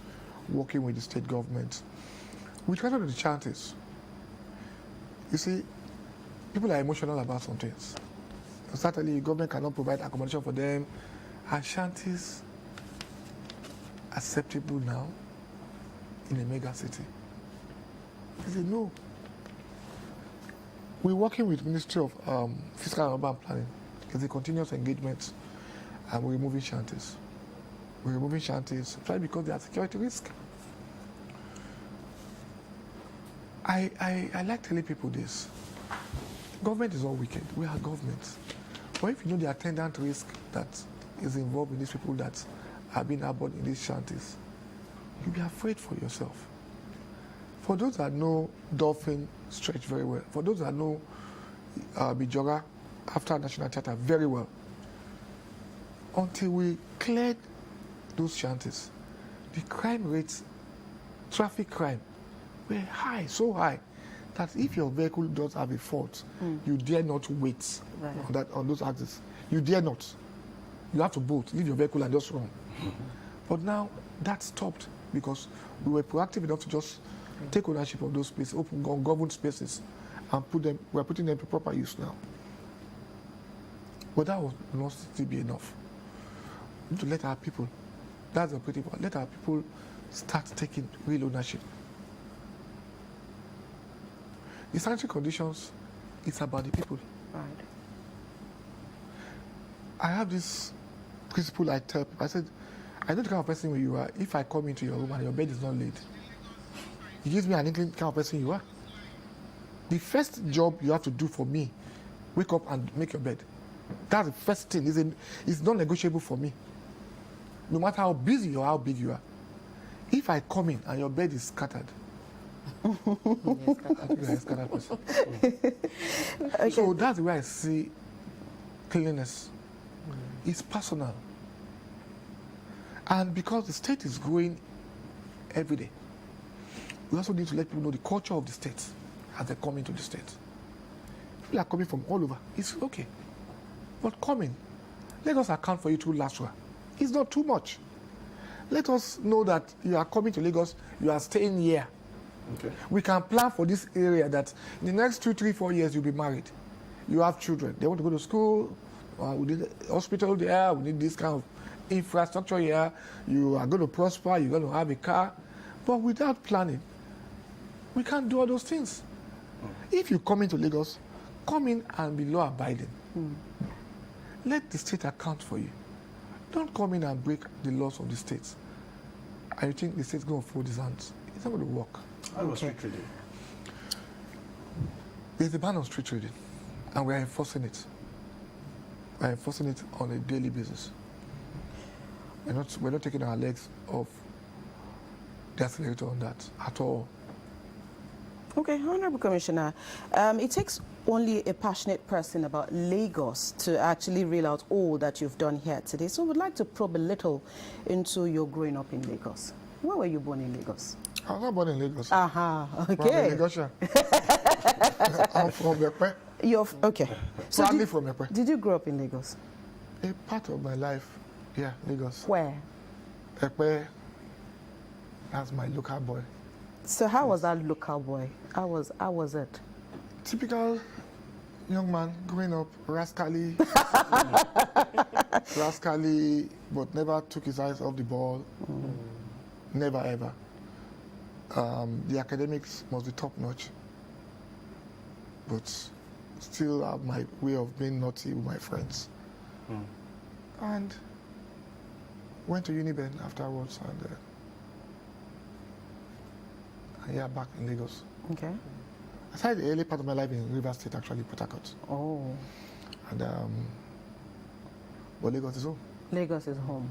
Speaker 2: working with the state government. We try to do the Shanties. You see, people are emotional about some things. Certainly, the government cannot provide accommodation for them, and Shanties acceptable now in a mega city? They say no. We're working with Ministry of Fiscal and Urban Planning. It's a continuous engagement, and we're removing Shanties. We're removing Shanties, try because they are security risk. I like telling people this. Government is all wicked. We are government. But if you know the attendant risk that is involved in these people that are being harbored in these Shanties, you'll be afraid for yourself. For those that know Dolphin Stretch very well, for those that know Bijora after National Theatre very well, until we cleared those Shanties, the crime rates, traffic crime, were high, so high, that if your vehicle does have a fault, you dare not wait on those axes. You dare not. You have to bolt, leave your vehicle and just run. But now that stopped because we were proactive enough to just take ownership of those spaces, open governed spaces, and we're putting them to proper use now. But that will not still be enough. We need to let our people, that's the pretty part, let our people start taking real ownership. The sanitary conditions, it's about the people.
Speaker 1: Right.
Speaker 2: I have this principle I tell people. I said, I know the kind of person you are. If I come into your room and your bed is not laid, it gives me an inkling kind of person you are. The first job you have to do for me, wake up and make your bed. That's the first thing. It's non-negotiable for me. No matter how busy or how big you are. If I come in and your bed is scattered, I think you're a scattered person. Okay. So that's where I see cleanliness. It's personal. And because the state is growing every day, we also need to let people know the culture of the state as they come into the state. People are coming from all over. It's okay. But coming, let us account for you through LASWA. It's not too much. Let us know that you are coming to Lagos, you are staying here. Okay. We can plan for this area that in the next 2, 3, 4 years you'll be married. You have children. They want to go to school. We need a hospital there. We need this kind of infrastructure here. You are going to prosper. You're going to have a car. But without planning, we can't do all those things. If you come into Lagos, come in and be law-abiding. Let the state account for you. Don't come in and break the laws of the state. And you think the state's going to fold his hands. It's not going to work.
Speaker 3: How about street trading?
Speaker 2: There's a ban on street trading, and we're enforcing it. We're enforcing it on a daily basis. We're not taking our legs off the accelerator on that at all.
Speaker 1: Okay, Honorable Commissioner, it takes only a passionate person about Lagos to actually reel out all that you've done here today. So we'd like to probe a little into your growing up in Lagos. Where were you born in Lagos?
Speaker 2: I was not born in Lagos.
Speaker 1: Okay.
Speaker 2: I'm a Lagosian. I'm from Ekpe.
Speaker 1: Okay. So
Speaker 2: Proudly from Ekpe.
Speaker 1: did you grow up in Lagos?
Speaker 2: A part of my life, yeah, Lagos.
Speaker 1: Where?
Speaker 2: Ekpe, that's my local boy.
Speaker 1: So how was that local boy? How was it?
Speaker 2: Typical young man growing up, rascally, but never took his eyes off the ball. Never ever. The academics must be top notch, but still have my way of being naughty with my friends. And went to Uniben afterwards, and yeah, back in Lagos.
Speaker 1: Okay.
Speaker 2: I started the early part of my life in River State, actually, Port Harcourt.
Speaker 1: Oh.
Speaker 2: And but Lagos is home.
Speaker 1: Lagos is home.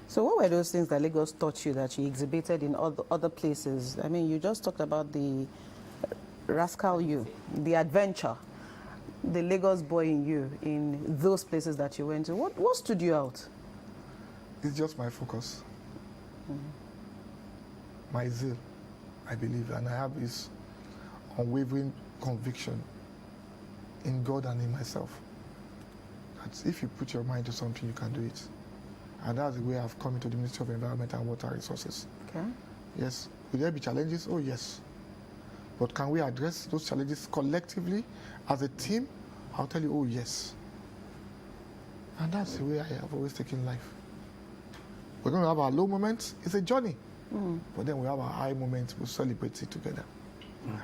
Speaker 1: So what were those things that Lagos taught you that you exhibited in other places? I mean, you just talked about the rascal you, the adventure, the Lagos boy in you, in those places that you went to. What stood you out?
Speaker 2: It's just my focus, my zeal, I believe, and I have this unwavering conviction in God and in myself. That if you put your mind to something, you can do it. And that's the way I've come into the Ministry of Environment and Water Resources.
Speaker 1: Okay.
Speaker 2: Yes. Will there be challenges? Oh, yes. But can we address those challenges collectively as a team? I'll tell you, oh, yes. And that's the way I have always taken life. We're going to have our low moments. It's a journey. But then we have our high moments. We'll celebrate it together.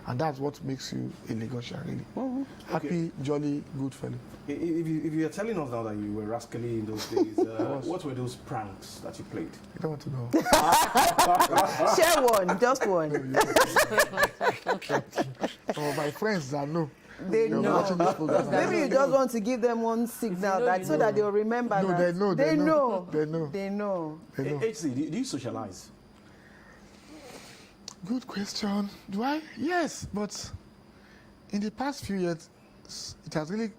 Speaker 2: And that's what makes you a Lagosian, really. Happy, jolly, good fellow.
Speaker 3: If you are telling us now that you were rascally in those days, what were those pranks that you played?
Speaker 2: You don't want to know.
Speaker 1: Share one, just one.
Speaker 2: Oh, my friends that know.
Speaker 1: They
Speaker 2: They're
Speaker 1: know.
Speaker 2: watching this program.
Speaker 1: Maybe you just want to give them one signal that so that they'll remember
Speaker 2: No,
Speaker 1: that.
Speaker 2: they know.
Speaker 1: They know.
Speaker 2: They know.
Speaker 1: They know.
Speaker 2: They know.
Speaker 3: HC, do you socialize?
Speaker 2: Good question. Do I? Yes, but in the past few years, it has really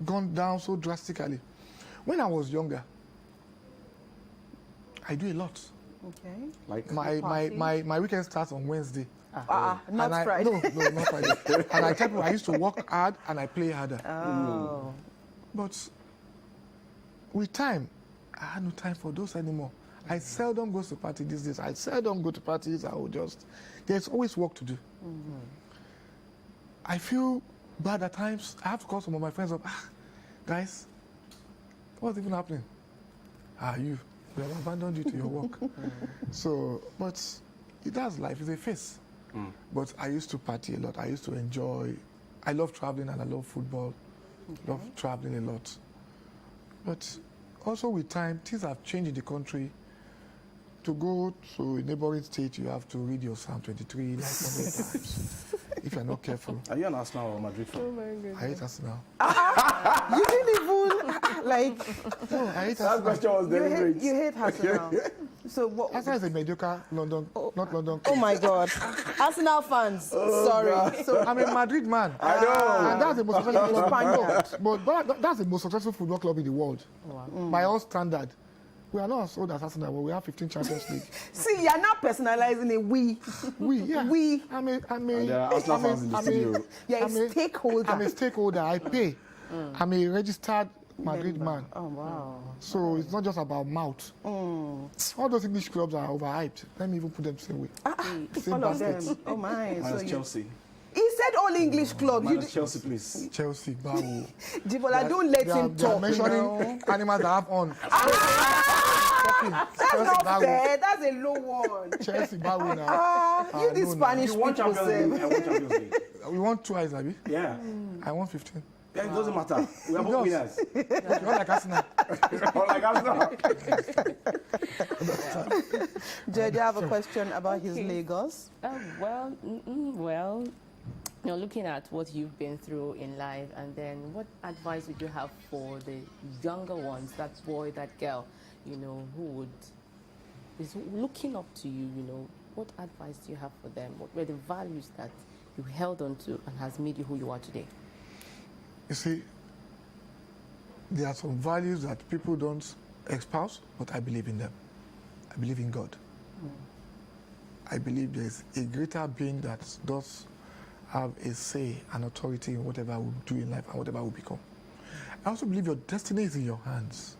Speaker 2: gone down so drastically. When I was younger, I do a lot.
Speaker 1: Okay.
Speaker 3: Like
Speaker 2: My weekend starts on Wednesday.
Speaker 1: Not Friday.
Speaker 2: No, not Friday. And I tell people I used to work hard and I play harder.
Speaker 1: Oh.
Speaker 2: But with time, I had no time for those anymore. I seldom go to parties these days. I seldom go to parties. There's always work to do. I feel bad at times. I have to call some of my friends up. Guys, what's even happening? We have abandoned you to your work. So, but that's life. It's a phase. But I used to party a lot. I used to enjoy. I love traveling and I love football. Love traveling a lot. But also with time, things have changed in the country. To go to a neighboring state, you have to read your Psalm 23 like 100 times. If you're not careful.
Speaker 3: Are you an Arsenal or Madrid fan?
Speaker 4: Oh my goodness.
Speaker 2: I hate Arsenal.
Speaker 1: You didn't even like.
Speaker 2: No, I hate
Speaker 3: That
Speaker 2: Arsenal.
Speaker 3: question was deliberate.
Speaker 1: You hate Arsenal. So what?
Speaker 2: Arsenal is a mediocre London, not London.
Speaker 1: Oh my God, Arsenal fans. Sorry. So
Speaker 2: I'm a Madrid man.
Speaker 3: I know.
Speaker 2: And that's the most successful
Speaker 1: Spaniard.
Speaker 2: but that's the most successful football club in the world. By all standard. We are not as old as Arsenal, but we have 15 Champions League.
Speaker 1: See, you're not personalizing it. We.
Speaker 2: We. I'm a
Speaker 3: there are Arsenal fans in the studio.
Speaker 1: You're a stakeholder.
Speaker 2: I'm a stakeholder. I pay. I'm a registered Madrid man.
Speaker 1: Oh wow.
Speaker 2: So it's not just about mouth. All those English clubs are overhyped. Let me even put them the same way. Same
Speaker 1: All of
Speaker 2: basket.
Speaker 1: them. Oh my.
Speaker 3: Minus
Speaker 1: So
Speaker 3: Chelsea.
Speaker 1: he said all English clubs.
Speaker 3: Minus Chelsea, please.
Speaker 2: Chelsea, Bawo.
Speaker 1: Jibola, don't let him
Speaker 2: They are
Speaker 1: talk.
Speaker 2: mentioning animals that have on.
Speaker 1: That's not fair. That's a low one.
Speaker 2: Chelsea, Bawo now.
Speaker 1: You the Spanish
Speaker 3: You won
Speaker 1: people
Speaker 3: Champions League.
Speaker 1: say.
Speaker 3: I won Champions League.
Speaker 2: We won twice, Abi.
Speaker 3: Yeah.
Speaker 2: I won 15.
Speaker 3: Yeah, it doesn't matter. We are both winners.
Speaker 2: You're like Arsenal.
Speaker 3: Like Arsenal.
Speaker 1: Jay, do you have a question about his Lagos?
Speaker 4: Well, you know, looking at what you've been through in life, and then what advice would you have for the younger ones, that boy, that girl, you know, who is looking up to you, you know, what advice do you have for them? What were the values that you held on to and has made you who you are today?
Speaker 2: You see, there are some values that people don't espouse, but I believe in them. I believe in God. I believe there's a greater being that does have a say and authority in whatever we do in life and whatever we become. I also believe your destiny is in your hands.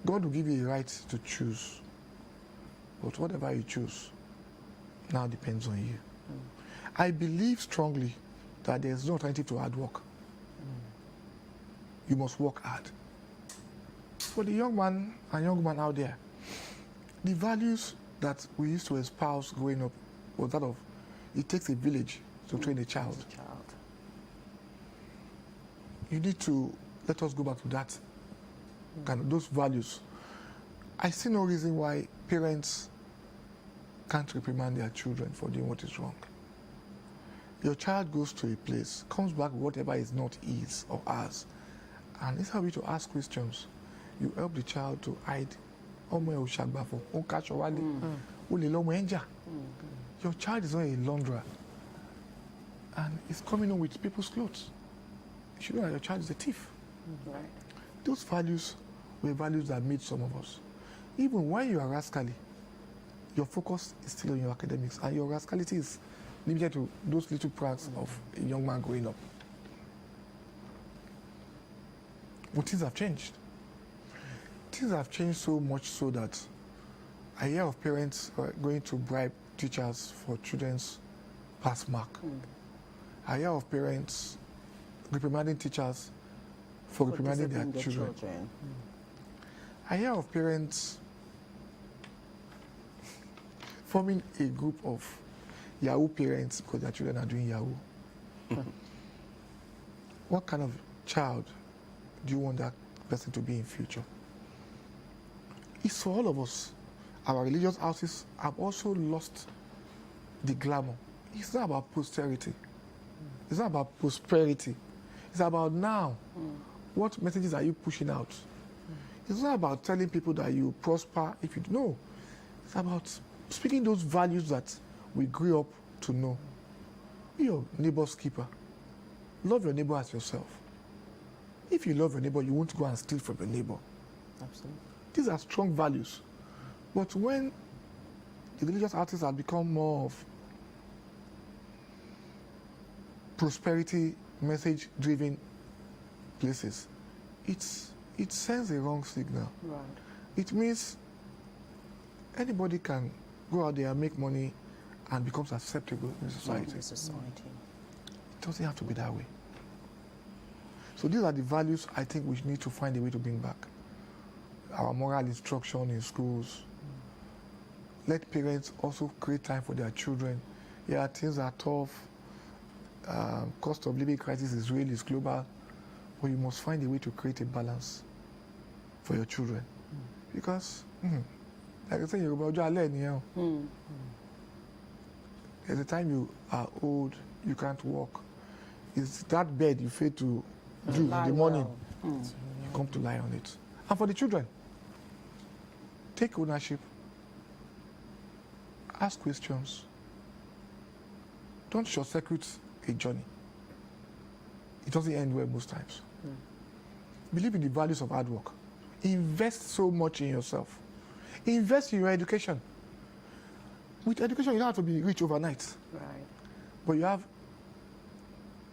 Speaker 2: God will give you a right to choose. But whatever you choose now depends on you. I believe strongly that there's no alternative to hard work. You must work hard. For the young man and young woman out there, the values that we used to espouse growing up was that of it takes a village to train a child. You need to let us go back to that kind of those values. I see no reason why parents can't reprimand their children for doing what is wrong. Your child goes to a place, comes back with whatever is not his or ours, and instead of you to ask questions, you help the child to hide. Your child is not a launderer and is coming home with people's clothes. You should know that your child is a thief.
Speaker 4: Right.
Speaker 2: Those values were values that made some of us. Even when you are rascally, your focus is still on your academics, and your rascality is limited to those little pranks of a young man growing up. But things have changed. Things have changed so much so that I hear of parents going to bribe teachers for children's pass mark. I hear of parents reprimanding teachers for reprimanding their children. I hear of parents forming a group of Yahoo parents because their children are doing Yahoo. What kind of child do you want that person to be in future? It's for all of us. Our religious houses have also lost the glamour. It's not about posterity. It's not about prosperity. It's about now. What messages are you pushing out? It's not about telling people that you prosper if you know. It's about speaking those values that we grew up to know. Be your neighbor's keeper. Love your neighbor as yourself. If you love your neighbor, you won't go and steal from your neighbor.
Speaker 4: Absolutely.
Speaker 2: These are strong values. But when the religious artists have become more of prosperity message-driven places, it sends a wrong signal.
Speaker 4: Right.
Speaker 2: It means anybody can go out there and make money and becomes acceptable in society. It doesn't have to be that way. So these are the values I think we need to find a way to bring back. Our moral instruction in schools. Let parents also create time for their children. Yeah, things are tough. Cost of living crisis is real, it's global. But you must find a way to create a balance for your children. Because, like I said, there's a time you are old, you can't walk. It's that bed you fail to do in the morning. You come to lie on it. And for the children, take ownership. Ask questions. Don't short-circuit a journey. It doesn't end well most times. Believe in the values of hard work. Invest so much in yourself. Invest in your education. With education, you don't have to be rich overnight.
Speaker 4: Right.
Speaker 2: But you have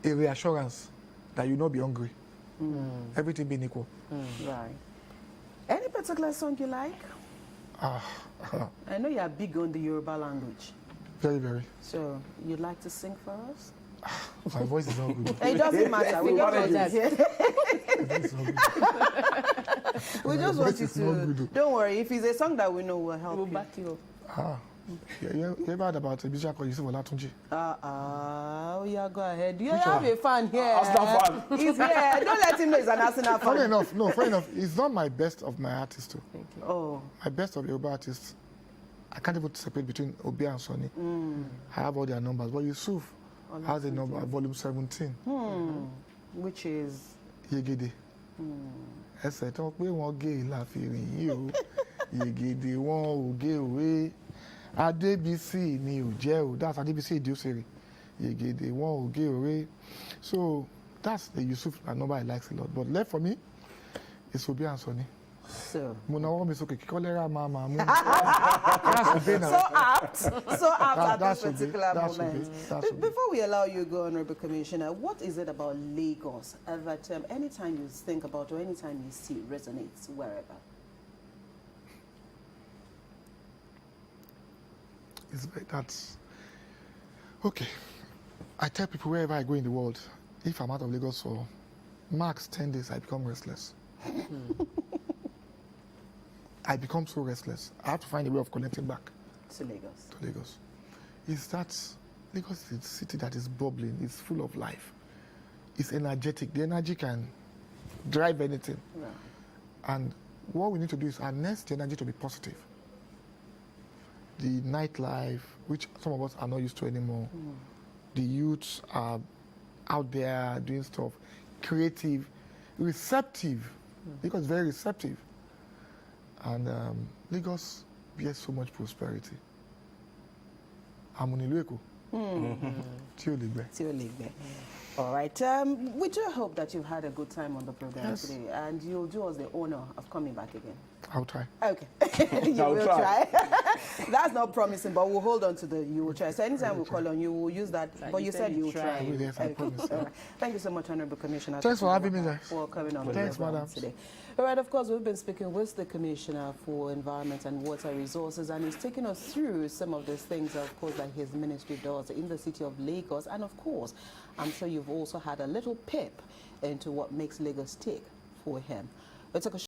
Speaker 2: a reassurance that you'll not be hungry. Everything being equal.
Speaker 1: Right. Any particular song you like? I know you're big on the Yoruba language.
Speaker 2: Very, very.
Speaker 1: So, you'd like to sing for us?
Speaker 2: My voice is not good.
Speaker 1: It doesn't matter. We just want you we just want you to. Don't worry. If it's a song that we know, we'll help
Speaker 4: We'll
Speaker 1: you.
Speaker 4: back you up.
Speaker 2: You ever heard about a musician called Yusuf Olatunji?
Speaker 1: Oh, yeah, go ahead. You have a fan here.
Speaker 3: Arsenal fan.
Speaker 1: He's here. Don't let him know he's an Arsenal fan.
Speaker 2: Funny enough, it's not my best of my artists too.
Speaker 4: Thank you.
Speaker 1: Oh.
Speaker 2: My best of Yoruba artists, I can't even separate between Obi and Sonny. I have all their numbers, but Yusuf has a number, volume 17.
Speaker 1: Which is?
Speaker 2: Yegede. Ẹsẹ̀ tó pé wọ́n gé láfihàn yìí o. Yegede wọ́n ò gé òwe. Adébísí ni ò jẹ́ o. That's Adébísí Ìdíòsèrè. Yegede wọ́n ò gé òwe. So that's the Yusuf number I like a lot. But left for me, it's Obi and Sonny.
Speaker 1: So.
Speaker 2: Cholera, mama.
Speaker 1: So apt at this particular moment.
Speaker 2: That's
Speaker 1: Before we allow you to go, Honorable Commissioner, what is it about Lagos that anytime you think about or anytime you see resonates wherever?
Speaker 2: That's okay. I tell people wherever I go in the world, if I'm out of Lagos for max 10 days, I become restless. I become so restless. I have to find a way of connecting back
Speaker 1: To Lagos.
Speaker 2: to Lagos. Is that Lagos is a city that is bubbling, it's full of life, it's energetic. The energy can drive anything.
Speaker 1: Right.
Speaker 2: And what we need to do is harness the energy to be positive. The nightlife, which some of us are not used to anymore. The youths are out there doing stuff, creative, receptive. Lagos is very receptive. And Lagos bears so much prosperity. Amunilueko.
Speaker 1: Tiolegbe. All right. We do hope that you've had a good time on the program today, and you'll do us the honor of coming back again.
Speaker 2: I'll try.
Speaker 1: Okay. You will try. That's not promising, but we'll hold on to the you will try. So anytime we call on you, we'll use that. But you said you will try.
Speaker 2: Yes, I promise.
Speaker 1: All right. Thank you so much, Honorable Commissioner.
Speaker 2: Thanks for having me there.
Speaker 1: For coming on
Speaker 2: Thanks,
Speaker 1: the program
Speaker 2: madam.
Speaker 1: today. All right, of course, we've been speaking with the Commissioner for Environment and Water Resources, and he's taking us through some of these things, of course, that his ministry does in the city of Lagos. And of course, I'm sure you've also had a little peep into what makes Lagos tick for him. We took a